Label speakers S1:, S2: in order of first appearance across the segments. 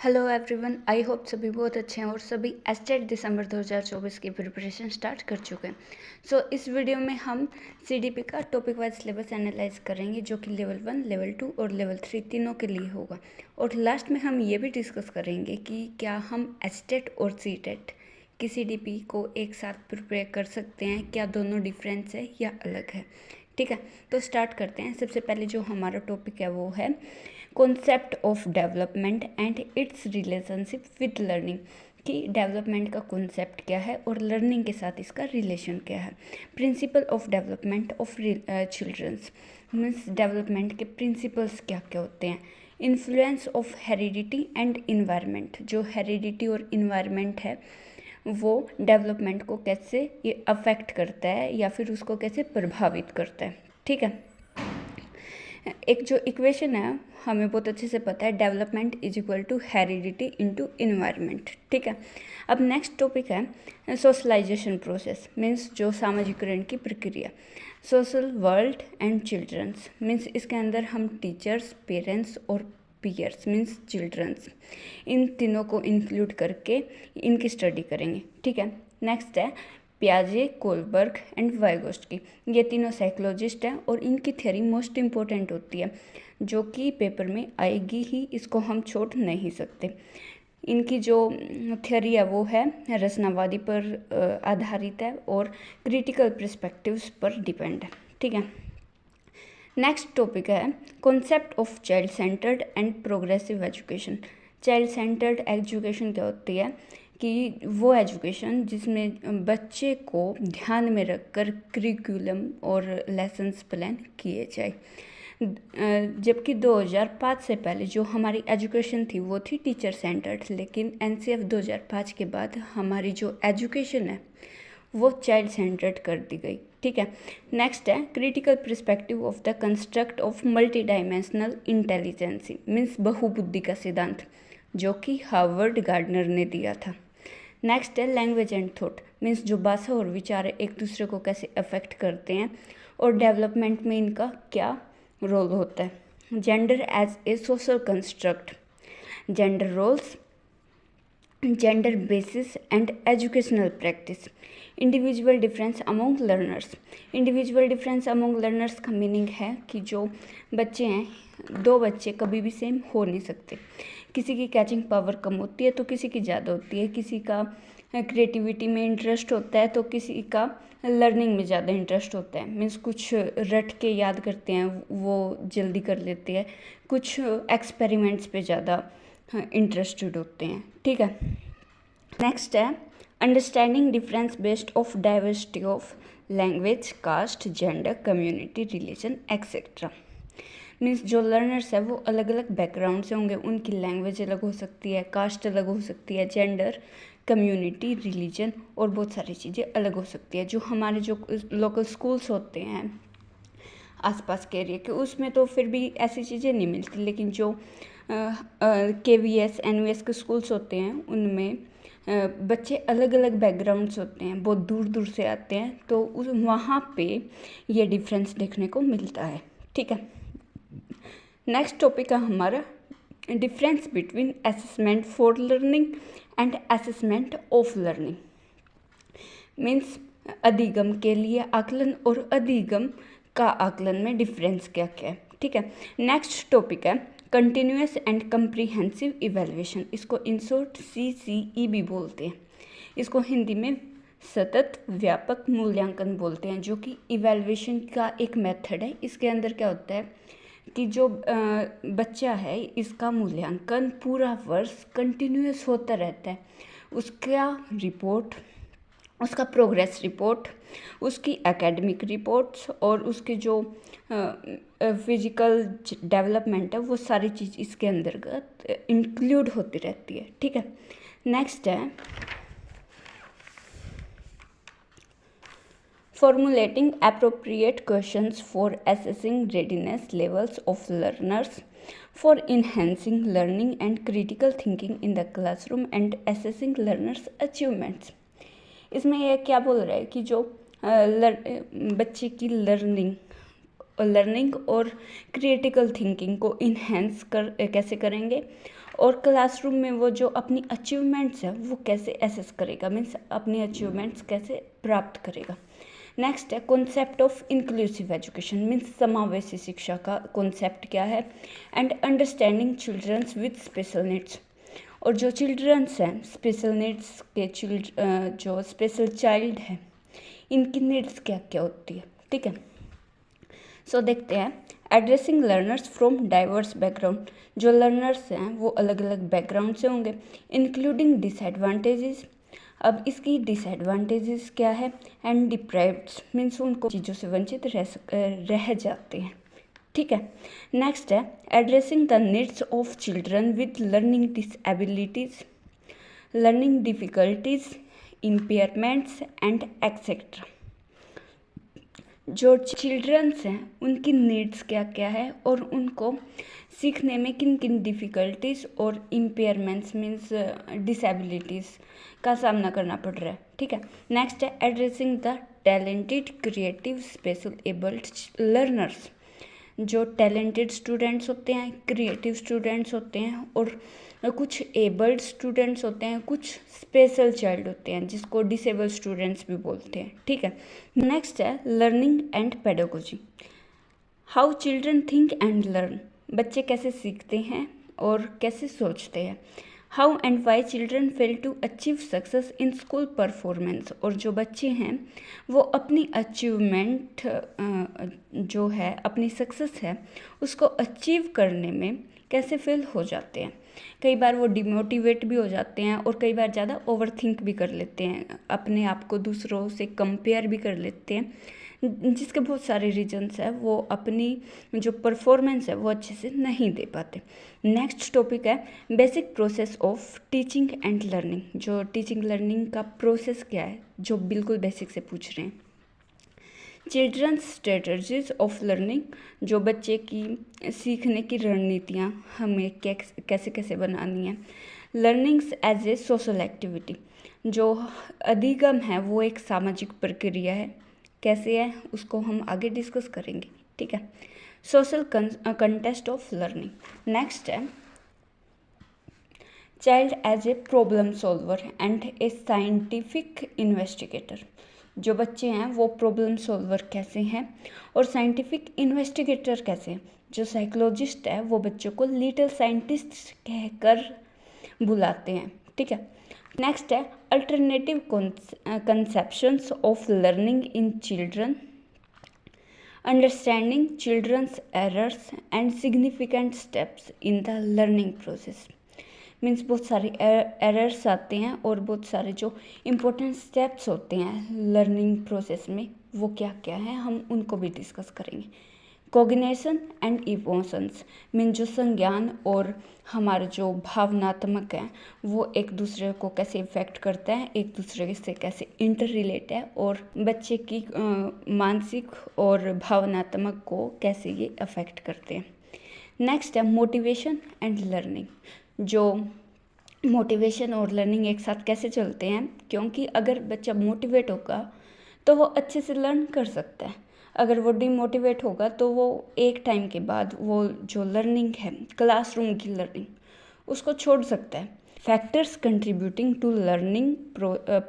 S1: Hello everyone, I hope सभी बहुत अच्छे हैं और सभी एस्टेट दिसंबर 2024 की प्रिपरेशन स्टार्ट कर चुके हैं। सो इस वीडियो में हम सीडीपी का टॉपिक वाइज सिलेबस एनालाइज करेंगे जो कि लेवल 1, लेवल 2 और लेवल 3 तीनों के लिए होगा। और लास्ट में हम ये भी डिस्कस करेंगे कि क्या हम एस्टेट और सीटेट की सीडीपी को एक साथ प्रिपेयर कर सकते हैं, क्या दोनों डिफरेंस है या अलग है। ठीक है, तो स्टार्ट करते हैं। सबसे पहले जो हमारा टॉपिक है वो है concept of development and it's relationship with learning, कि डेवलपमेंट का कॉन्सेप्ट क्या है और लर्निंग के साथ इसका रिलेशन क्या है। Principle of development of childrens means development के प्रिंसिपल्स क्या क्या होते हैं। Influence of heredity and environment, जो हेरिडिटी और इन्वायरमेंट है वो डेवलपमेंट को कैसे ये अफेक्ट करता है या फिर उसको कैसे प्रभावित करता है। ठीक है, एक जो इक्वेशन है हमें बहुत अच्छे से पता है, development is equal to heredity into environment. ठीक है, अब नेक्स्ट टॉपिक है सोशलाइजेशन प्रोसेस मीन्स जो सामाजिकरण की प्रक्रिया। Social world and childrens means इसके अंदर हम टीचर्स, पेरेंट्स और पीयर्स मीन्स चिल्ड्रंस, इन तीनों को इंक्लूड करके इनकी स्टडी करेंगे। ठीक है, नेक्स्ट है पियाजे, कोलबर्ग एंड वाइगोस्की, ये तीनों साइकोलॉजिस्ट हैं और इनकी थ्योरी मोस्ट इम्पोर्टेंट होती है जो कि पेपर में आएगी ही, इसको हम छोड़ नहीं सकते। इनकी जो थ्योरी है वो है रचनावादी पर आधारित है और क्रिटिकल पर्सपेक्टिव्स पर डिपेंड है। ठीक है, नेक्स्ट टॉपिक है concept of child centred and progressive education. Child centred education क्या होती है कि वो एजुकेशन जिसमें बच्चे को ध्यान में रखकर करिकुलम और लेसन्स प्लान किए जाए। जबकि 2005 से पहले जो हमारी एजुकेशन थी वो थी टीचर सेंटर्ड, लेकिन एनसीएफ 2005 के बाद हमारी जो एजुकेशन है वो चाइल्ड सेंटर्ड कर दी गई। ठीक है, नेक्स्ट है critical perspective of the construct of multi dimensional intelligence means बहुबुद्धि का सिद्धांत, जो कि हार्वर्ड गार्डनर ने दिया था। नेक्स्ट है लैंग्वेज एंड थॉट मीन्स जो भाषा और विचार एक दूसरे को कैसे अफेक्ट करते हैं और डेवलपमेंट में इनका क्या रोल होता है। Gender as a social construct, gender roles, gender basis and educational practice, individual difference among learners. Individual difference among learners का मीनिंग है कि जो बच्चे हैं, दो बच्चे कभी भी सेम हो नहीं सकते। किसी की कैचिंग पावर कम होती है तो किसी की ज़्यादा होती है, किसी का क्रिएटिविटी में इंटरेस्ट होता है तो किसी का लर्निंग में ज़्यादा इंटरेस्ट होता है। मीन्स कुछ रट के याद करते हैं वो जल्दी कर लेते हैं, कुछ एक्सपेरिमेंट्स पे ज़्यादा इंटरेस्टेड होते हैं। ठीक है, नेक्स्ट है understanding difference based of diversity of language, caste, gender, community, religion etcetera. Means जो लर्नर्स है वो अलग अलग बैकग्राउंड से होंगे, उनकी लैंग्वेज अलग हो सकती है, कास्ट अलग हो सकती है, जेंडर, कम्युनिटी, रिलीजन और बहुत सारी चीज़ें अलग हो सकती है। जो हमारे जो लोकल स्कूल्स होते हैं आसपास के एरिया के, उसमें तो फिर भी ऐसी चीज़ें नहीं मिलती, लेकिन जो KVS NVS के स्कूल्स होते हैं उनमें बच्चे अलग अलग बैकग्राउंड्स होते हैं, बहुत दूर दूर से आते हैं, तो वहाँ पे ये डिफरेंस देखने को मिलता है। ठीक है, नेक्स्ट टॉपिक है हमारा difference between assessment for learning and assessment of learning means अधिगम के लिए आकलन और अधिगम का आकलन में डिफरेंस क्या क्या है। ठीक है, नेक्स्ट टॉपिक है कंटिन्यूअस एंड कंप्रीहेंसिव इवैल्यूएशन, इसको इन शॉर्ट CCE भी बोलते हैं। इसको हिंदी में सतत व्यापक मूल्यांकन बोलते हैं, जो कि इवैल्यूएशन का एक मेथड है। इसके अंदर क्या होता है कि जो बच्चा है इसका मूल्यांकन पूरा वर्ष कंटिन्यूअस होता रहता है। उसका रिपोर्ट, उसका प्रोग्रेस रिपोर्ट, उसकी एकेडमिक रिपोर्ट्स और उसके जो फिजिकल डेवलपमेंट है वो सारी चीज़ इसके अंतर्गत इंक्लूड होती रहती है। ठीक है, नेक्स्ट है formulating appropriate questions for assessing readiness levels of learners, for enhancing learning and critical thinking in the classroom and assessing learners' achievements। इसमें यह क्या बोल रहा है कि जो बच्चे की लर्निंग और क्रिटिकल थिंकिंग को इन्हेंस कैसे करेंगे और क्लासरूम में वो जो अपनी अचीवमेंट्स है वो कैसे एसेस करेगा, मीन्स अपनी अचीवमेंट्स कैसे प्राप्त करेगा। नेक्स्ट है concept of inclusive education, means समावेशी शिक्षा का कॉन्सेप्ट क्या है। And understanding childrens with special needs, और जो चिल्ड्रंस हैं स्पेशल नीड्स के जो स्पेशल चाइल्ड है इनकी नीड्स क्या क्या होती है, ठीक है। सो देखते हैं addressing learners from diverse background, जो लर्नर्स हैं वो अलग अलग बैकग्राउंड से होंगे, इंक्लूडिंग डिसएडवांटेजेस। अब इसकी डिसएडवांटेजेस क्या है, एंड डिप्राइव्ड मीन्स उनको चीज़ों से वंचित रह जाते हैं, ठीक है। नेक्स्ट है addressing the needs of children with learning डिसएबिलिटीज, learning difficulties, impairments and etcetera. जो चिल्ड्रंस हैं उनकी नीड्स क्या क्या है और उनको सीखने में किन किन डिफ़िकल्टीज़ और इम्पेयरमेंट्स मीन्स डिसेबिलिटीज़ का सामना करना पड़ रहा है, ठीक है। नेक्स्ट है addressing the talented creative special abled learners, जो टैलेंटेड स्टूडेंट्स होते हैं, क्रिएटिव स्टूडेंट्स होते हैं और कुछ एबल्ड स्टूडेंट्स होते हैं, कुछ स्पेशल चाइल्ड होते हैं जिसको डिसेबल स्टूडेंट्स भी बोलते हैं, ठीक है। नेक्स्ट है learning and pedagogy, how children think and learn, बच्चे कैसे सीखते हैं और कैसे सोचते हैं। How and why children fail to achieve success in school performance, और जो बच्चे हैं वो अपनी अचीवमेंट जो है अपनी सक्सेस है उसको अचीव करने में कैसे फेल हो जाते हैं। कई बार वो डिमोटिवेट भी हो जाते हैं और कई बार ज़्यादा ओवरथिंक भी कर लेते हैं, अपने आप को दूसरों से कंपेयर भी कर लेते हैं, जिसके बहुत सारे रीजंस है, वो अपनी जो परफॉर्मेंस है वो अच्छे से नहीं दे पाते। नेक्स्ट टॉपिक है basic process of teaching and learning, जो टीचिंग लर्निंग का प्रोसेस क्या है जो बिल्कुल बेसिक से पूछ रहे हैं। चिल्ड्रंस स्ट्रेटजीज ऑफ लर्निंग, जो बच्चे की सीखने की रणनीतियाँ हमें कैसे कैसे बनानी है। Learnings as a social activity, जो अधिगम है वो एक सामाजिक प्रक्रिया है, कैसे है उसको हम आगे डिस्कस करेंगे, ठीक है। Social context of learning. Next है child as a problem solver and a scientific investigator, जो बच्चे हैं वो प्रॉब्लम सॉल्वर कैसे हैं और साइंटिफिक इन्वेस्टिगेटर कैसे हैं। जो साइकोलॉजिस्ट है वो बच्चों को लिटिल साइंटिस्ट कहकर बुलाते हैं, ठीक है। नेक्स्ट है alternative conceptions of learning in children, understanding childrens errors and significant steps in the learning process. Means बहुत सारे एरर्स आते हैं और बहुत सारे जो इम्पोर्टेंट स्टेप्स होते हैं लर्निंग प्रोसेस में वो क्या क्या हैं हम उनको भी डिस्कस करेंगे। कोग्निशन एंड इमोशंस, मीन जो संज्ञान और हमारा जो भावनात्मक है वो एक दूसरे को कैसे इफेक्ट करता है, एक दूसरे से कैसे इंटर रिलेट है और बच्चे की मानसिक और भावनात्मक को कैसे ये अफेक्ट करते हैं। नेक्स्ट है मोटिवेशन एंड लर्निंग, जो मोटिवेशन और लर्निंग एक साथ कैसे चलते हैं, क्योंकि अगर बच्चा मोटिवेट होगा तो वो अच्छे से लर्न कर सकता है, अगर वो डिमोटिवेट होगा तो वो एक टाइम के बाद वो जो लर्निंग है क्लासरूम की लर्निंग उसको छोड़ सकता है। Factors contributing to learning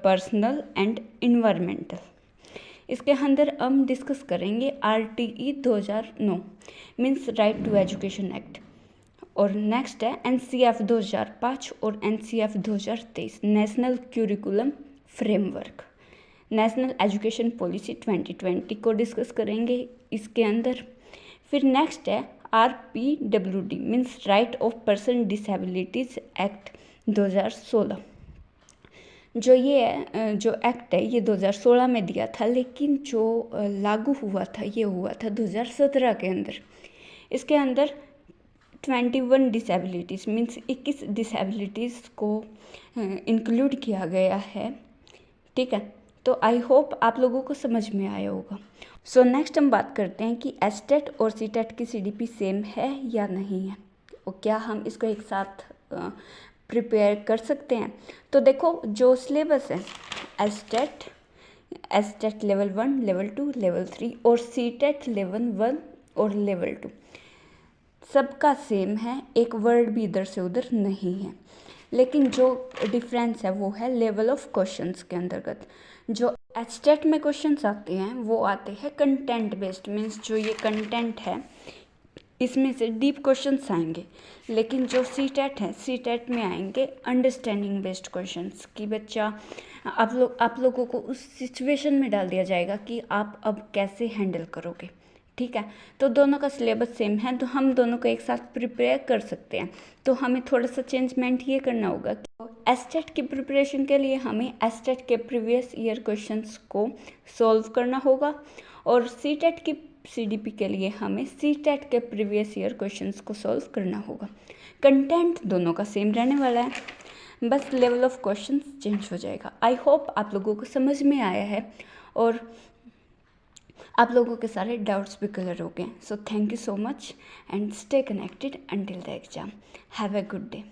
S1: personal and environmental, इसके अंदर हम डिस्कस करेंगे RTE 2009 means right to education act, और नेक्स्ट है NCF 2005 और NCF 2023 national curriculum framework, national education policy 2020 को डिस्कस करेंगे इसके अंदर। फिर नेक्स्ट है RPWD means right of person disabilities act 2016, जो ये जो एक्ट है ये 2016 में दिया था, लेकिन जो लागू हुआ था ये हुआ था 2017 के अंदर। इसके अंदर 21 डिसेबिलिटीज़ मीन्स 21 डिसेबिलिटीज़ को इंक्लूड किया गया है, ठीक है। तो आई होप आप लोगों को समझ में आया होगा। सो नेक्स्ट हम बात करते हैं कि एस्टेट और सीटेट की CDP सेम है या नहीं है, और क्या हम इसको एक साथ प्रिपेयर कर सकते हैं। तो देखो जो सिलेबस है एस्टेट लेवल 1, लेवल 2, लेवल 3 और सीटेट लेवल 1 और लेवल 2 सबका सेम है, एक वर्ड भी इधर से उधर नहीं है। लेकिन जो डिफरेंस है वो है लेवल ऑफ क्वेश्चंस के अंतर्गत। जो एचटेट में क्वेश्चंस आते हैं वो आते हैं कंटेंट बेस्ड, मीन्स जो ये कंटेंट है इसमें से डीप क्वेश्चंस आएंगे। लेकिन जो सीटेट है, सीटेट में आएंगे अंडरस्टैंडिंग बेस्ड क्वेश्चंस कि बच्चा आप लोगों को उस सिचुएशन में डाल दिया जाएगा कि आप अब कैसे हैंडल करोगे। ठीक है, तो दोनों का सिलेबस सेम है, तो हम दोनों को एक साथ प्रिपेयर कर सकते हैं। तो हमें थोड़ा सा चेंजमेंट ये करना होगा कि एसटेट की प्रिपरेशन के लिए हमें एसटेट के प्रीवियस ईयर क्वेश्चंस को सॉल्व करना होगा, और सीटेट की सीडीपी के लिए हमें सीटेट के प्रीवियस ईयर क्वेश्चंस को सॉल्व करना होगा। कंटेंट दोनों का सेम रहने वाला है, बस लेवल ऑफ क्वेश्चंस चेंज हो जाएगा। आई होप आप लोगों को समझ में आया है और आप लोगों के सारे डाउट्स भी क्लियर हो गए। So thank you so much and stay connected until the exam. Have a good day.